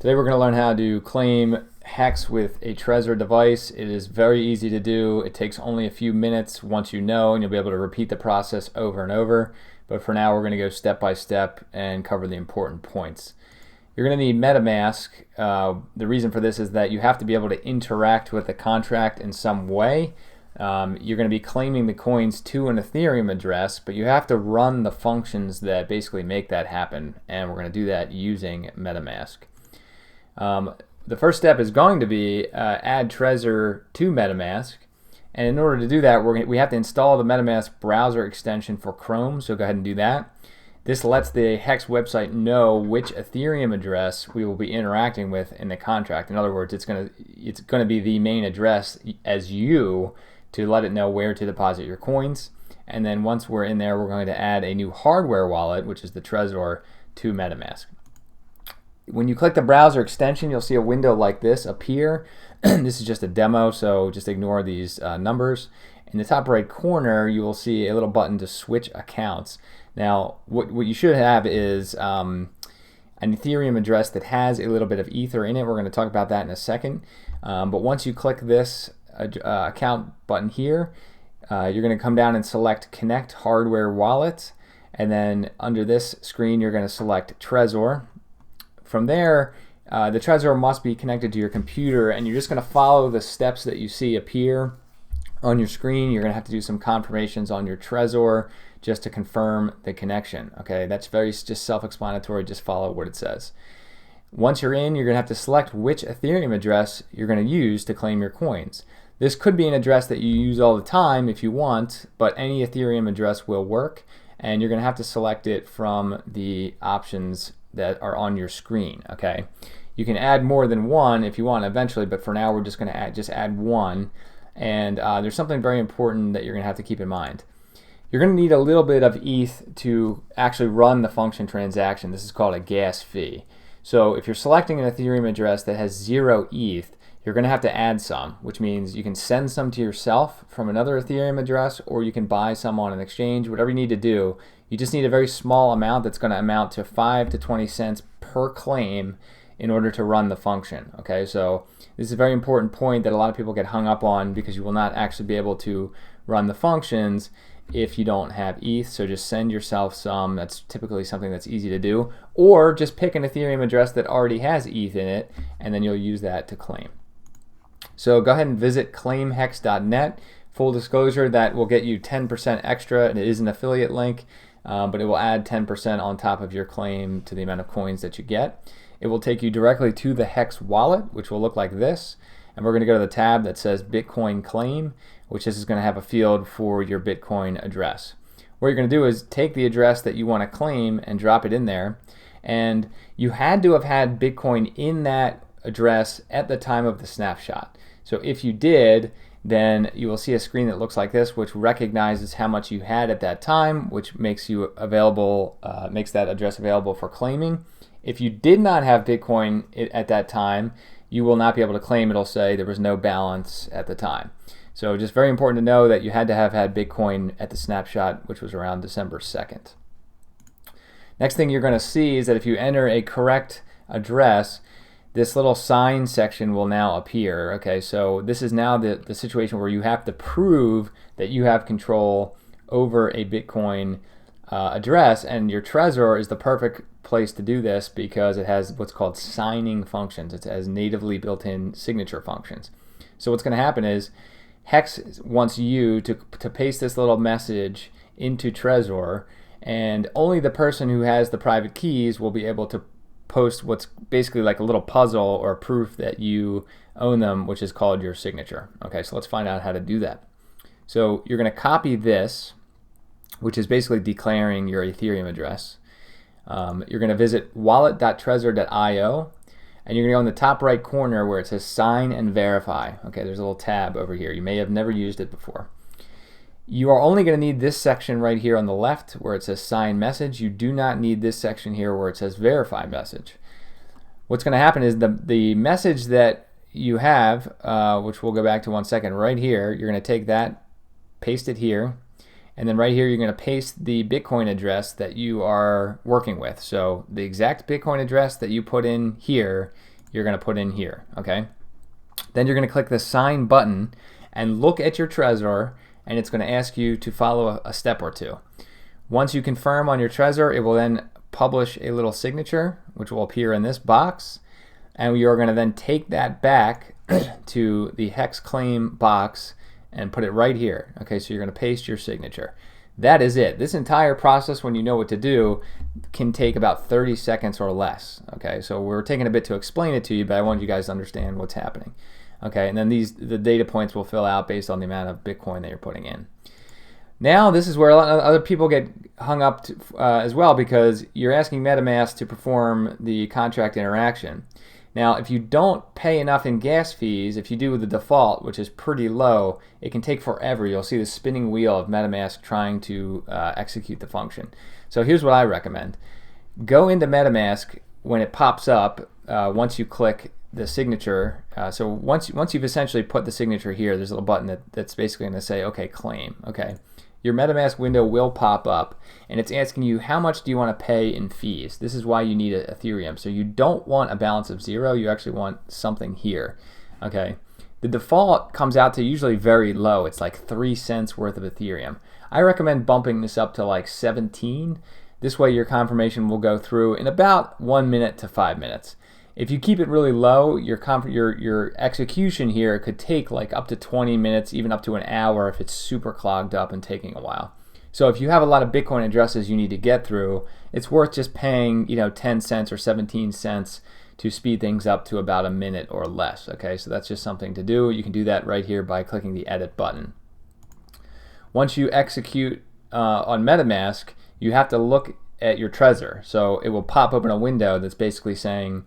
Today we're going to learn how to claim Hex with a Trezor device. It is very easy to do. It takes only a few minutes once you know, and you'll be able to repeat the process over and over. But for now, we're going to go step by step and cover the important points. You're going to need Metamask. The reason for this is that you have to be able to interact with the contract in some way. You're going to be claiming the coins to an Ethereum address, but you have to run the functions that basically make that happen, and we're going to do that using Metamask. The first step is going to be add Trezor to Metamask, and in order to do that, we have to install the Metamask browser extension for Chrome, so go ahead and do that. This lets the Hex website know which Ethereum address we will be interacting with in the contract. In other words, it's going to be the main address as you to let it know where to deposit your coins. And then once we're in there, we're going to add a new hardware wallet, which is the Trezor, to Metamask. When you click the browser extension, you'll see a window like this appear. This is just a demo, so just ignore these numbers. In the top right corner, you will see a little button to switch accounts. Now, what you should have is an Ethereum address that has a little bit of Ether in it. We're going to talk about that in a second. But once you click this account button here, you're going to come down and select Connect Hardware Wallet. And then under this screen, you're going to select Trezor. From there, the Trezor must be connected to your computer, and you're just going to follow the steps that you see appear on your screen. You're going to have to do some confirmations on your Trezor just to confirm the connection. Okay, that's just self-explanatory. Just follow what it says. Once you're in, you're going to have to select which Ethereum address you're going to use to claim your coins. This could be an address that you use all the time if you want, but any Ethereum address will work, and you're going to have to select it from the options that are on your screen. Okay, you can add more than one if you want eventually, but for now we're just going to add one. And there's something very important that you're going to have to keep in mind. You're going to need a little bit of ETH to actually run the function transaction. This is called a gas fee. So if you're selecting an Ethereum address that has 0 ETH, you're going to have to add some, which means you can send some to yourself from another Ethereum address, or you can buy some on an exchange. Whatever you need to do, you just need a very small amount that's going to amount to 5 to 20 cents per claim in order to run the function. Okay, so this is a very important point that a lot of people get hung up on, because you will not actually be able to run the functions if you don't have ETH. So just send yourself some. That's typically something that's easy to do, or just pick an Ethereum address that already has ETH in it, and then you'll use that to claim. So go ahead and visit claimhex.net. Full disclosure, that will get you 10% extra, and it is an affiliate link, but it will add 10% on top of your claim to the amount of coins that you get. It will take you directly to the Hex wallet, which will look like this. And we're going to go to the tab that says Bitcoin Claim, which is going to have a field for your Bitcoin address. What you're going to do is take the address that you want to claim and drop it in there. And you had to have had Bitcoin in that address at the time of the snapshot. So if you did, then you will see a screen that looks like this, which recognizes how much you had at that time, which makes you available, makes that address available for claiming. If you did not have Bitcoin at that time, you will not be able to claim. It'll say there was no balance at the time. So just very important to know that you had to have had Bitcoin at the snapshot, which was around December 2nd. Next thing you're going to see is that if you enter a correct address, this little sign section will now appear. Okay, so this is now the situation where you have to prove that you have control over a Bitcoin address, and your Trezor is the perfect place to do this because it has what's called signing functions. It has natively built-in signature functions. So what's going to happen is Hex wants you to paste this little message into Trezor, and only the person who has the private keys will be able to post what's basically like a little puzzle or proof that you own them, which is called your signature. Okay, so let's find out how to do that. So you're going to copy this, which is basically declaring your Ethereum address. You're going to visit wallet.trezor.io, and you're going to go in the top right corner where it says sign and verify. Okay, there's a little tab over here. You may have never used it before. You are only going to need this section right here on the left where it says sign message. You do not need this section here where it says verify message. What's going to happen is the message that you have, which we'll go back to one second, right here, you're going to take that, paste it here, and then right here you're going to paste the Bitcoin address that you are working with. So the exact Bitcoin address that you put in here you're going to put in here, okay? Then you're going to click the sign button and look at your Trezor, and it's going to ask you to follow a step or two. Once you confirm on your Trezor, it will then publish a little signature, which will appear in this box, and you're going to then take that back to the hex claim box and put it right here. Okay, so you're going to paste your signature. That is it. This entire process, when you know what to do, can take about 30 seconds or less. Okay, so we're taking a bit to explain it to you, but I want you guys to understand what's happening. Okay, and then the data points will fill out based on the amount of Bitcoin that you're putting in. Now, this is where a lot of other people get hung up as well, because you're asking MetaMask to perform the contract interaction. Now, if you don't pay enough in gas fees, if you do the default, which is pretty low, it can take forever. You'll see the spinning wheel of MetaMask trying to execute the function. So here's what I recommend. Go into MetaMask when it pops up, once you click the signature. So once you've essentially put the signature here, there's a little button that's basically going to say, okay, claim. Okay. Your MetaMask window will pop up, and it's asking you how much do you want to pay in fees. This is why you need Ethereum. So you don't want a balance of 0. You actually want something here. Okay. The default comes out to usually very low. It's like 3 cents worth of Ethereum. I recommend bumping this up to like 17. This way your confirmation will go through in about 1 minute to 5 minutes. If you keep it really low, your execution here could take like up to 20 minutes, even up to an hour if it's super clogged up and taking a while. So if you have a lot of Bitcoin addresses you need to get through, it's worth just paying 10 cents or 17 cents to speed things up to about a minute or less. Okay, so that's just something to do. You can do that right here by clicking the edit button. Once you execute on MetaMask, you have to look at your Trezor. So it will pop open a window that's basically saying,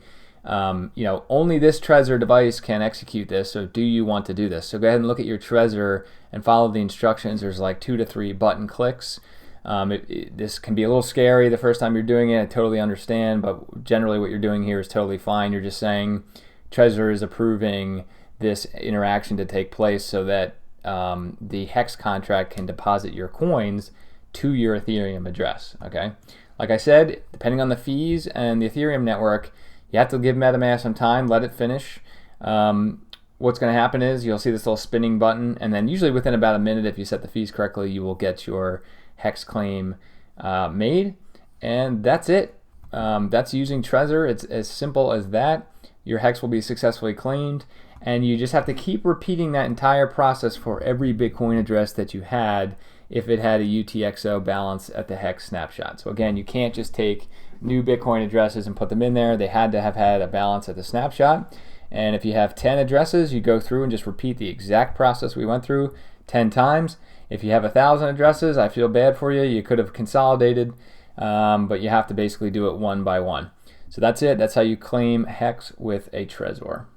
only this Trezor device can execute this, so do you want to do this? So go ahead and look at your Trezor and follow the instructions. There's like 2 to 3 button clicks. This can be a little scary the first time you're doing it. I totally understand, but generally what you're doing here is totally fine. You're just saying Trezor is approving this interaction to take place so that the hex contract can deposit your coins to your Ethereum address. Okay, like I said, depending on the fees and the Ethereum network, you have to give MetaMask some time, let it finish. What's going to happen is you'll see this little spinning button, and then usually within about a minute, if you set the fees correctly, you will get your hex claim made, and that's it. That's using Trezor. It's as simple as that. Your hex will be successfully claimed, and you just have to keep repeating that entire process for every Bitcoin address that you had if it had a UTXO balance at the hex snapshot. So again, you can't just take new Bitcoin addresses and put them in there. They had to have had a balance at the snapshot. And if you have 10 addresses, you go through and just repeat the exact process we went through 10 times. If you have 1,000 addresses, I feel bad for you. You could have consolidated, but you have to basically do it one by one. So that's it. That's how you claim hex with a Trezor.